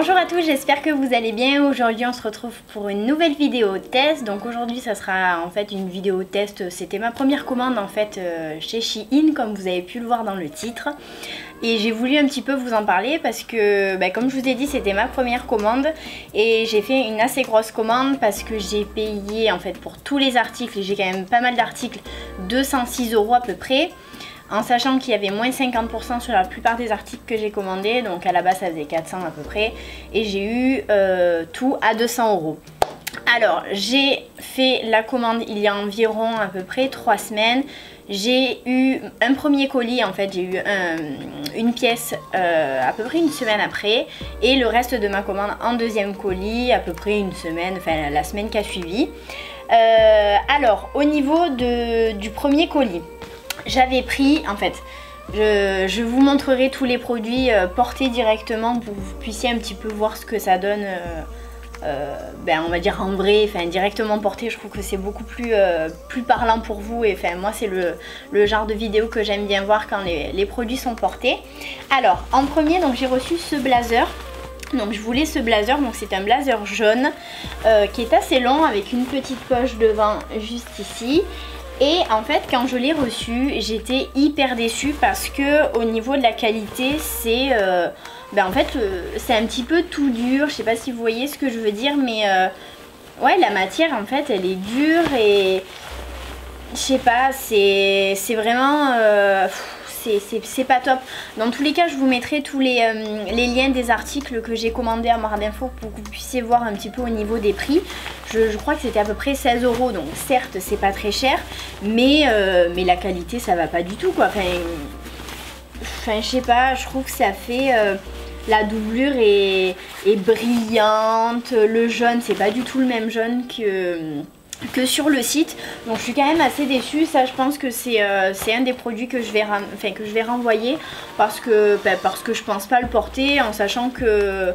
Bonjour à tous, j'espère que vous allez bien. Aujourd'hui on se retrouve pour une nouvelle vidéo test. Donc aujourd'hui ça sera en fait une vidéo test. C'était ma première commande en fait chez Shein, comme vous avez pu le voir dans le titre. Et j'ai voulu un petit peu vous en parler parce que comme je vous ai dit, c'était ma première commande. Et j'ai fait une assez grosse commande parce que j'ai payé en fait pour tous les articles. J'ai quand même pas mal d'articles, 206 € à peu près. En sachant qu'il y avait moins 50% sur la plupart des articles que j'ai commandés. Donc à la base ça faisait 400 à peu près. Et j'ai eu tout à 200 €. Alors j'ai fait la commande il y a environ à peu près 3 semaines. J'ai eu un premier colis, en fait j'ai eu une pièce à peu près une semaine après. Et le reste de ma commande en deuxième colis à peu près une semaine, enfin la semaine qui a suivi. Alors au niveau du premier colis, j'avais pris, en fait, je vous montrerai tous les produits portés directement pour que vous puissiez un petit peu voir ce que ça donne, on va dire en vrai, enfin directement porté. Je trouve que c'est beaucoup plus parlant pour vous et enfin moi c'est le genre de vidéo que j'aime bien voir quand les produits sont portés. Alors en premier, donc j'ai reçu ce blazer. Donc je voulais ce blazer, donc c'est un blazer jaune qui est assez long avec une petite poche devant juste ici. Et en fait quand je l'ai reçu, j'étais hyper déçue parce que au niveau de la qualité c'est en fait c'est un petit peu tout dur. Je sais pas si vous voyez ce que je veux dire, mais ouais, la matière en fait elle est dure et je sais pas, c'est vraiment c'est pas top. Dans tous les cas je vous mettrai tous les liens des articles que j'ai commandés à Barre d'Infos pour que vous puissiez voir un petit peu au niveau des prix. Je crois que c'était à peu près 16 €, donc certes c'est pas très cher, mais la qualité ça va pas du tout quoi. Enfin je sais pas, je trouve que ça fait la doublure est brillante, le jaune c'est pas du tout le même jaune que sur le site, donc je suis quand même assez déçue. Ça je pense que c'est un des produits que je vais renvoyer parce que je pense pas le porter, en sachant que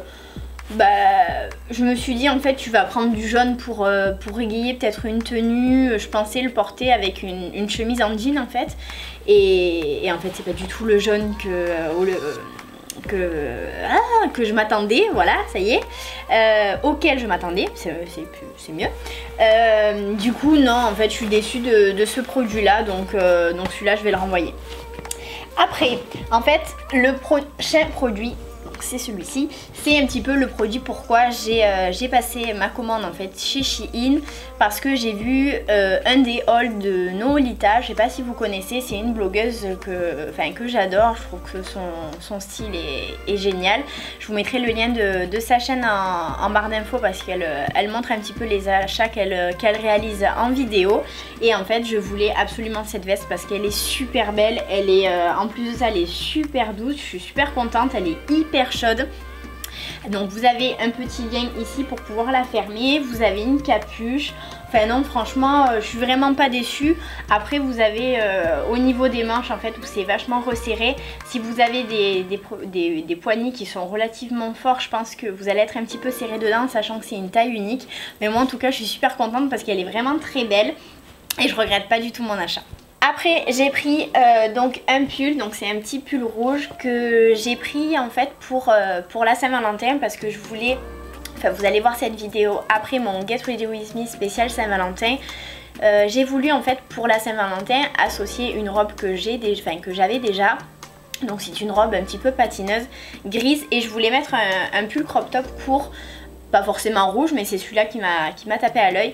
je me suis dit en fait tu vas prendre du jaune pour égayer peut-être une tenue. Je pensais le porter avec une chemise en jean en fait, et en fait c'est pas du tout le jaune que je m'attendais, voilà, ça y est, auquel je m'attendais, c'est mieux. Du coup non, en fait je suis déçue de ce produit là, donc celui-là je vais le renvoyer. Après en fait le prochain produit, c'est celui-ci, c'est un petit peu le produit pourquoi j'ai passé ma commande en fait chez Shein, parce que j'ai vu un des hauls de Noolita. Je sais pas si vous connaissez, c'est une blogueuse que j'adore. Je trouve que son style est génial. Je vous mettrai le lien de sa chaîne en barre d'infos parce qu'elle montre un petit peu les achats qu'elle réalise en vidéo. Et en fait je voulais absolument cette veste parce qu'elle est super belle, elle est en plus de ça elle est super douce, je suis super contente, elle est hyper chaude. Donc vous avez un petit lien ici pour pouvoir la fermer, vous avez une capuche. Enfin non, franchement je suis vraiment pas déçue. Après vous avez au niveau des manches en fait où c'est vachement resserré, si vous avez des poignets qui sont relativement forts, je pense que vous allez être un petit peu serré dedans, sachant que c'est une taille unique. Mais moi en tout cas je suis super contente parce qu'elle est vraiment très belle et je regrette pas du tout mon achat. Après j'ai pris donc un pull, donc c'est un petit pull rouge que j'ai pris en fait pour la Saint-Valentin, parce que je voulais, enfin vous allez voir cette vidéo après mon Get Ready With Me spécial Saint-Valentin. J'ai voulu en fait pour la Saint-Valentin associer une robe que j'avais déjà. Donc c'est une robe un petit peu patineuse, grise, et je voulais mettre un pull crop top court. Pas forcément rouge, mais c'est celui-là qui m'a tapé à l'œil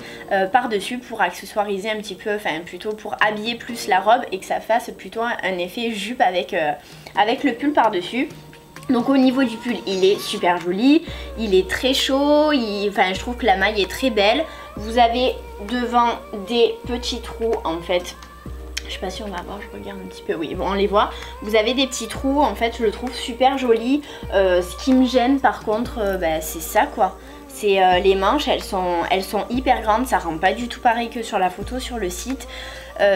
par-dessus pour accessoiriser un petit peu, enfin plutôt pour habiller plus la robe et que ça fasse plutôt un effet jupe avec le pull par-dessus. Donc au niveau du pull il est super joli, il est très chaud, je trouve que la maille est très belle. Vous avez devant des petits trous en fait. Je sais pas si on va voir, je regarde un petit peu, oui bon on les voit. Vous avez des petits trous, en fait je le trouve super joli. Ce qui me gêne par contre c'est ça quoi. C'est les manches, elles sont hyper grandes, ça rend pas du tout pareil que sur la photo sur le site.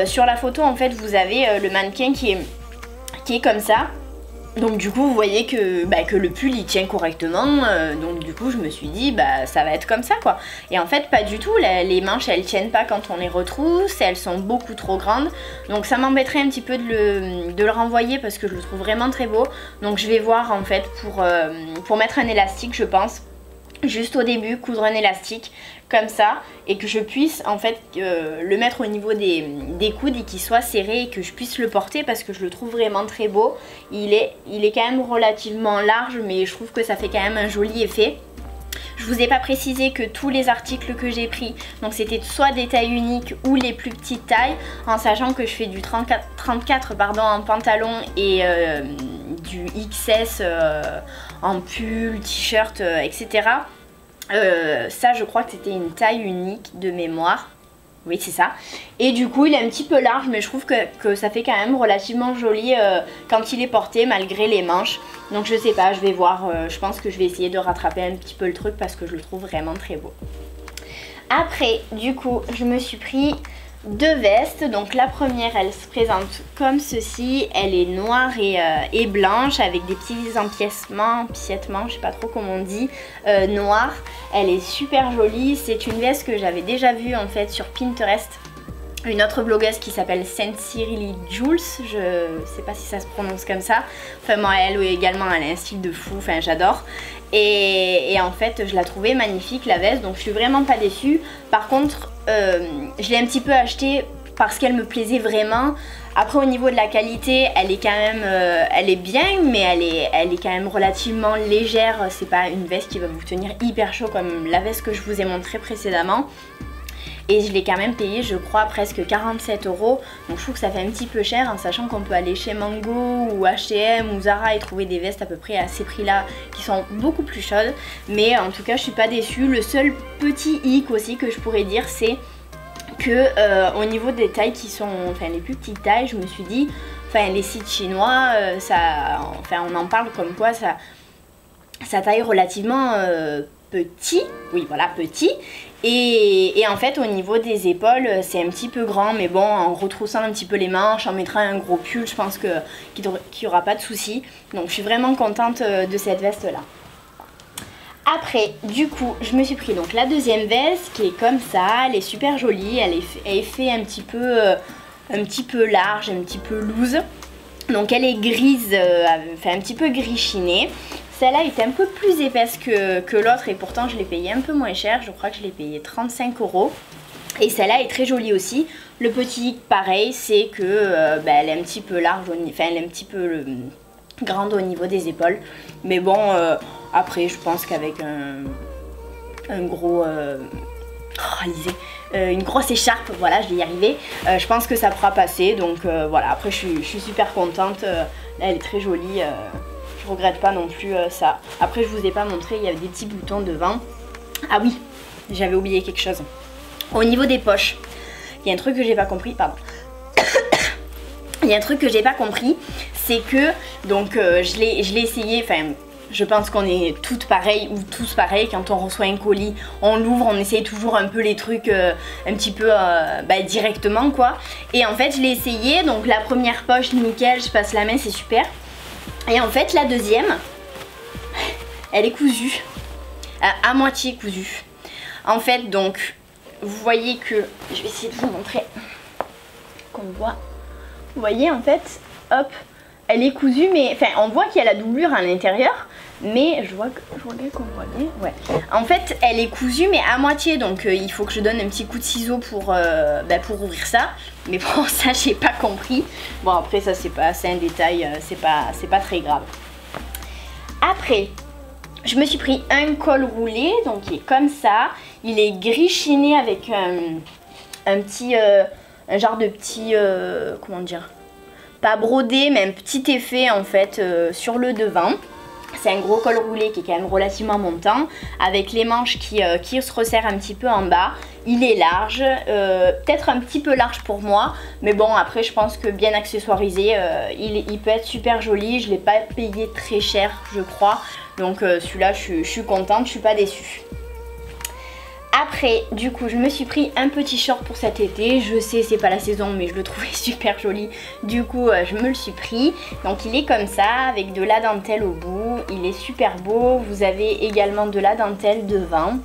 Sur la photo en fait vous avez le mannequin qui est comme ça. Donc du coup vous voyez que le pull il tient correctement, donc du coup je me suis dit ça va être comme ça quoi. Et en fait pas du tout, les manches elles tiennent pas quand on les retrousse, elles sont beaucoup trop grandes. Donc ça m'embêterait un petit peu de le renvoyer parce que je le trouve vraiment très beau. Donc je vais voir en fait pour mettre un élastique je pense. Juste au début, coudre un élastique comme ça et que je puisse en fait le mettre au niveau des coudes et qu'il soit serré et que je puisse le porter parce que je le trouve vraiment très beau. Il est quand même relativement large mais je trouve que ça fait quand même un joli effet. Je vous ai pas précisé que tous les articles que j'ai pris, donc c'était soit des tailles uniques ou les plus petites tailles, en sachant que je fais du 34 en pantalon et du XS en pull, t-shirt, etc. Ça je crois que c'était une taille unique de mémoire. Oui c'est ça. Et du coup il est un petit peu large mais je trouve que ça fait quand même relativement joli quand il est porté malgré les manches. Donc je sais pas, je vais voir, je pense que je vais essayer de rattraper un petit peu le truc parce que je le trouve vraiment très beau. Après du coup je me suis pris deux vestes. Donc la première elle se présente comme ceci, elle est noire et blanche avec des petits empiètements, je sais pas trop comment on dit, noirs. Elle est super jolie, c'est une veste que j'avais déjà vue en fait sur Pinterest. Une autre blogueuse qui s'appelle Sensirilly Jules, je sais pas si ça se prononce comme ça. Enfin moi elle également elle a un style de fou, enfin j'adore. Et en fait je la trouvais magnifique la veste, donc je suis vraiment pas déçue. Par contre je l'ai un petit peu achetée parce qu'elle me plaisait vraiment. Après au niveau de la qualité elle est quand même elle est bien mais elle est quand même relativement légère. C'est pas une veste qui va vous tenir hyper chaud comme la veste que je vous ai montrée précédemment. Et je l'ai quand même payé je crois presque 47 €. Donc je trouve que ça fait un petit peu cher en sachant qu'on peut aller chez Mango ou H&M ou Zara et trouver des vestes à peu près à ces prix là qui sont beaucoup plus chaudes. Mais en tout cas je suis pas déçue. Le seul petit hic aussi que je pourrais dire c'est que au niveau des tailles qui sont, enfin les plus petites tailles, je me suis dit, enfin les sites chinois, on en parle comme quoi ça taille relativement petit, oui voilà petit. Et en fait au niveau des épaules c'est un petit peu grand mais bon en retroussant un petit peu les manches, en mettant un gros pull je pense qu'il n'y aura pas de souci. Donc je suis vraiment contente de cette veste là. Après du coup je me suis pris donc la deuxième veste qui est comme ça, elle est super jolie, elle est fait un petit peu large, un petit peu loose. Donc elle est grise, enfin un petit peu gris chiné. Celle-là est un peu plus épaisse que l'autre et pourtant je l'ai payée un peu moins cher. Je crois que je l'ai payée 35 €. Et celle-là est très jolie aussi. Le petit hic pareil, c'est que elle est un petit peu large, enfin elle est un petit peu grande au niveau des épaules. Mais bon, après je pense qu'avec un gros... une grosse écharpe, voilà je vais y arriver, je pense que ça pourra passer. Donc voilà, après je suis super contente, elle est très jolie. Je regrette pas non plus ça. Après je vous ai pas montré, il y avait des petits boutons devant. Ah oui, j'avais oublié quelque chose. Au niveau des poches, il y a un truc que j'ai pas compris, pardon. Il y a un truc que j'ai pas compris, c'est que donc je l'ai essayé, enfin je pense qu'on est toutes pareilles ou tous pareils quand on reçoit un colis, on l'ouvre, on essaye toujours un peu les trucs un petit peu directement quoi. Et en fait je l'ai essayé, donc la première poche nickel, je passe la main, c'est super. Et en fait la deuxième, elle est cousue, à moitié cousue. En fait donc, vous voyez que, je vais essayer de vous montrer, qu'on voit, vous voyez en fait, hop, elle est cousue mais, enfin on voit qu'il y a la doublure à l'intérieur. Mais je regarde qu'on voit bien, ouais. En fait elle est cousue mais à moitié. Donc il faut que je donne un petit coup de ciseau pour ouvrir ça. Mais bon ça j'ai pas compris. Bon après ça c'est un détail, c'est pas très grave. Après je me suis pris un col roulé. Donc il est comme ça. Il est gris chiné avec un genre de petit, comment dire, pas brodé mais un petit effet en fait sur le devant. C'est un gros col roulé qui est quand même relativement montant, avec les manches qui se resserrent un petit peu en bas. Il est large, peut-être un petit peu large pour moi, mais bon après je pense que bien accessoirisé, il peut être super joli. Je ne l'ai pas payé très cher je crois, donc celui-là je suis contente, je suis pas déçue. Après, du coup, je me suis pris un petit short pour cet été. Je sais, c'est pas la saison, mais je le trouvais super joli. Du coup, je me le suis pris. Donc, il est comme ça, avec de la dentelle au bout. Il est super beau. Vous avez également de la dentelle devant.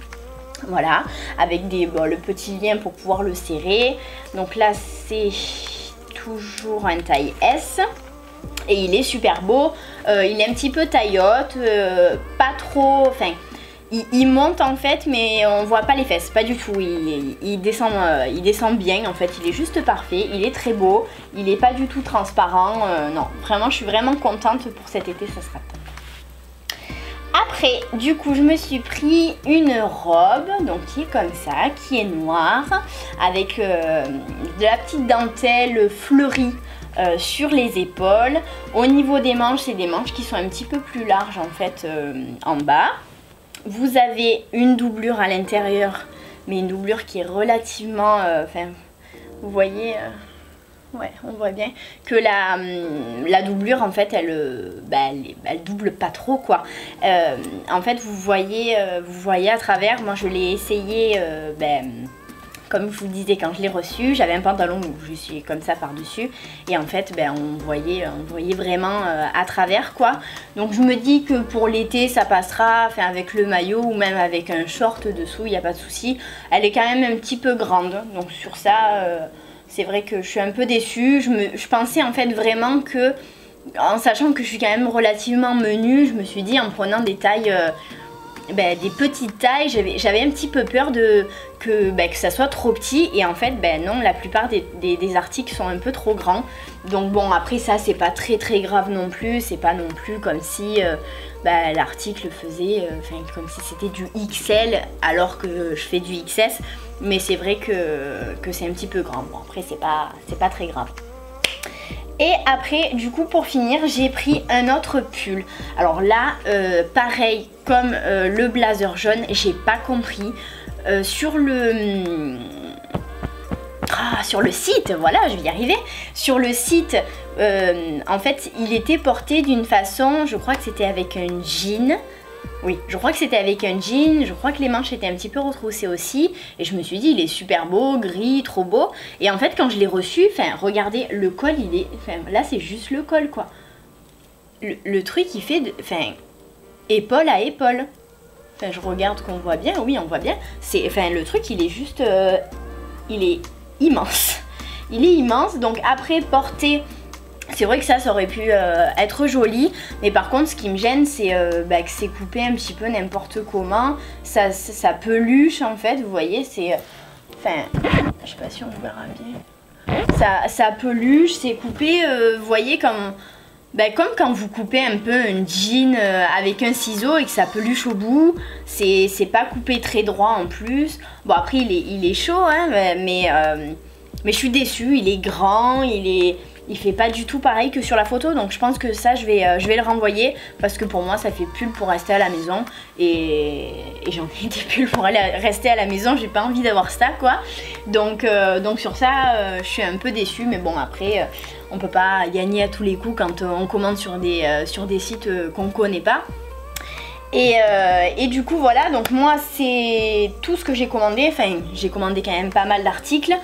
Voilà, avec le petit lien pour pouvoir le serrer. Donc là, c'est toujours un taille S. Et il est super beau. Il est un petit peu taille haute. Pas trop... Enfin... Il monte en fait, mais on voit pas les fesses, pas du tout. Il descend bien en fait, il est juste parfait, il est très beau, il est pas du tout transparent. Non, vraiment, je suis vraiment contente pour cet été, ça sera top. Après, du coup, je me suis pris une robe, donc qui est comme ça, qui est noire, avec de la petite dentelle fleurie. Sur les épaules. Au niveau des manches, c'est des manches qui sont un petit peu plus larges en fait en bas. Vous avez une doublure à l'intérieur, mais une doublure qui est relativement... vous voyez... ouais, on voit bien que la doublure, en fait, elle double pas trop, quoi. En fait, vous voyez à travers. Moi, je l'ai essayé... comme je vous disais quand je l'ai reçu, j'avais un pantalon où je suis comme ça par-dessus. Et en fait, on voyait vraiment à travers, quoi. Donc je me dis que pour l'été, ça passera, enfin, avec le maillot ou même avec un short dessous, il n'y a pas de souci. Elle est quand même un petit peu grande. Donc sur ça, c'est vrai que je suis un peu déçue. Je pensais en fait vraiment que, en sachant que je suis quand même relativement menue, je me suis dit en prenant des tailles... des petites tailles, j'avais un petit peu peur que ça soit trop petit, et en fait non, la plupart des articles sont un peu trop grands. Donc bon, après ça c'est pas très grave non plus, c'est pas non plus comme si l'article faisait comme si c'était du XL alors que je fais du XS, mais c'est vrai que c'est un petit peu grand. Bon, après c'est pas très grave. Et après, du coup, pour finir, j'ai pris un autre pull. Alors là, pareil, comme le blazer jaune, j'ai pas compris. Sur le site, voilà, je vais y arriver. Sur le site, en fait, il était porté d'une façon, je crois que c'était avec un jean. Oui, je crois que c'était avec un jean, je crois que les manches étaient un petit peu retroussées aussi. Et je me suis dit, il est super beau, gris, trop beau. Et en fait, quand je l'ai reçu, regardez, le col, il est... là, c'est juste le col, quoi. Le truc, il fait... épaule à épaule. Je regarde qu'on voit bien, oui, on voit bien. Le truc, il est juste... il est immense. Il est immense, donc après, porter... C'est vrai que ça aurait pu être joli, mais par contre ce qui me gêne c'est que c'est coupé un petit peu n'importe comment, ça peluche en fait, vous voyez, c'est... je sais pas si on verra bien. Ça peluche, c'est coupé, vous voyez, comme quand vous coupez un peu un jean avec un ciseau et que ça peluche au bout, c'est pas coupé très droit en plus. Bon après il est chaud, hein, mais je suis déçue, il est grand, il fait pas du tout pareil que sur la photo, donc je pense que ça je vais le renvoyer parce que pour moi ça fait pull pour rester à la maison et j'en ai des pulls pour rester à la maison, j'ai pas envie d'avoir ça, quoi. Donc sur ça je suis un peu déçue, mais bon après on peut pas gagner à tous les coups quand on commande sur des sites qu'on connaît pas. Et du coup voilà, donc moi c'est tout ce que j'ai commandé, j'ai commandé quand même pas mal d'articles.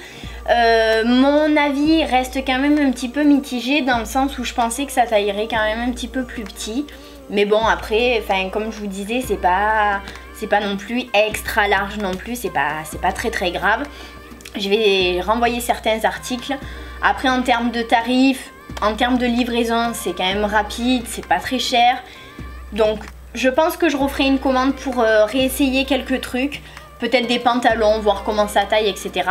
Mon avis reste quand même un petit peu mitigé dans le sens où je pensais que ça taillerait quand même un petit peu plus petit. Mais bon après, comme je vous disais, c'est pas non plus extra large non plus, c'est pas très grave. Je vais renvoyer certains articles. Après en termes de tarifs, en termes de livraison, c'est quand même rapide, c'est pas très cher. Donc je pense que je referai une commande pour réessayer quelques trucs. Peut-être des pantalons, voir comment ça taille, etc.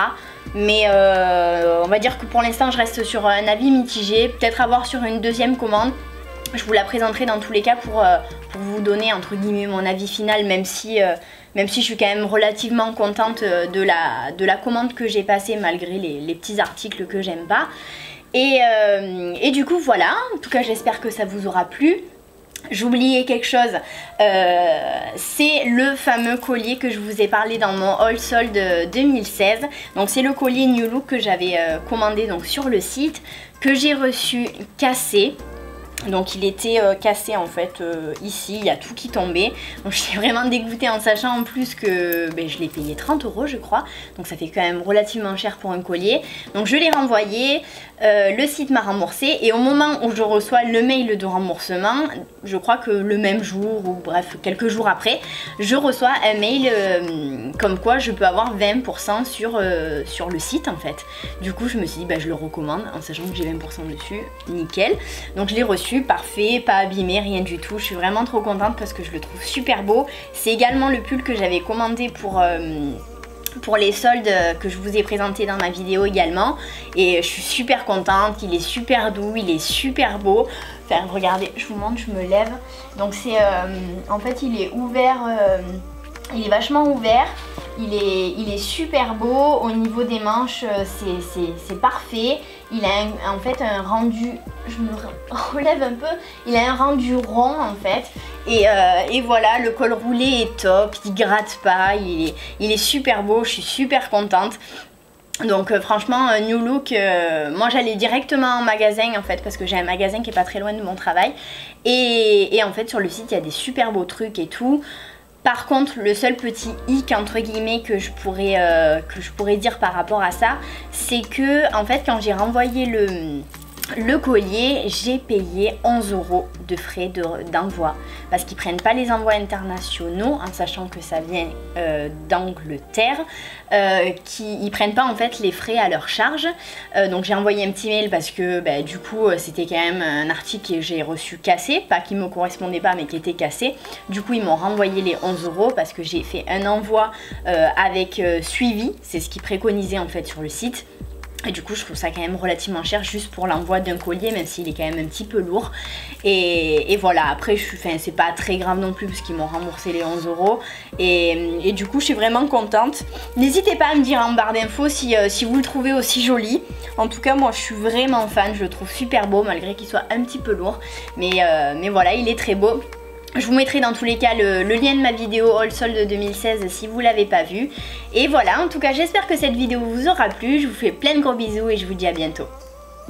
Mais on va dire que pour l'instant je reste sur un avis mitigé. Peut-être avoir sur une deuxième commande. Je vous la présenterai dans tous les cas pour vous donner entre guillemets mon avis final, même si je suis quand même relativement contente de la commande que j'ai passée malgré les petits articles que j'aime pas. Et du coup voilà, en tout cas j'espère que ça vous aura plu. J'oubliais quelque chose, c'est le fameux collier que je vous ai parlé dans mon haul solde 2016. Donc c'est le collier New Look que j'avais commandé donc sur le site, que j'ai reçu cassé. Donc il était cassé en fait ici, il y a tout qui tombait. Donc j'étais vraiment dégoûtée en sachant en plus que je l'ai payé 30 € je crois. Donc ça fait quand même relativement cher pour un collier. Donc je l'ai renvoyé, le site m'a remboursé et au moment où je reçois le mail de remboursement, je crois que le même jour ou bref quelques jours après, je reçois un mail comme quoi je peux avoir 20% sur le site en fait. Du coup je me suis dit je le recommande en sachant que j'ai 20% dessus, nickel. Donc je l'ai reçu. Parfait, pas abîmé, rien du tout. Je suis vraiment trop contente parce que je le trouve super beau. C'est également le pull que j'avais commandé pour les soldes que je vous ai présenté dans ma vidéo également. Et je suis super contente, il est super doux, il est super beau. Enfin regardez, je vous montre, je me lève. Donc c'est en fait il est ouvert, il est vachement ouvert. Il est super beau, au niveau des manches c'est parfait. Il a en fait un rendu, je me relève un peu, il a un rendu rond en fait. Et voilà, le col roulé est top, il gratte pas, il est super beau, je suis super contente. Donc franchement New Look, moi j'allais directement en magasin en fait parce que j'ai un magasin qui est pas très loin de mon travail. Et en fait sur le site il y a des super beaux trucs et tout. Par contre, le seul petit hic entre guillemets que je pourrais dire par rapport à ça, c'est que en fait quand j'ai renvoyé le collier, j'ai payé 11 € de frais d'envoi parce qu'ils prennent pas les envois internationaux en sachant que ça vient d'Angleterre, ils prennent pas en fait les frais à leur charge. Donc j'ai envoyé un petit mail parce que du coup c'était quand même un article que j'ai reçu cassé, pas qui me correspondait pas mais qui était cassé. Du coup ils m'ont renvoyé les 11 € parce que j'ai fait un envoi avec suivi, c'est ce qu'ils préconisaient en fait sur le site. Et du coup je trouve ça quand même relativement cher juste pour l'envoi d'un collier, même s'il est quand même un petit peu lourd. Et voilà, après c'est pas très grave non plus parce qu'ils m'ont remboursé les 11 €. Et du coup je suis vraiment contente. N'hésitez pas à me dire en barre d'infos si vous le trouvez aussi joli. En tout cas moi je suis vraiment fan, je le trouve super beau malgré qu'il soit un petit peu lourd. Mais voilà, il est très beau. Je vous mettrai dans tous les cas le lien de ma vidéo All Solde 2016 si vous l'avez pas vu. Et voilà, en tout cas j'espère que cette vidéo vous aura plu. Je vous fais plein de gros bisous et je vous dis à bientôt.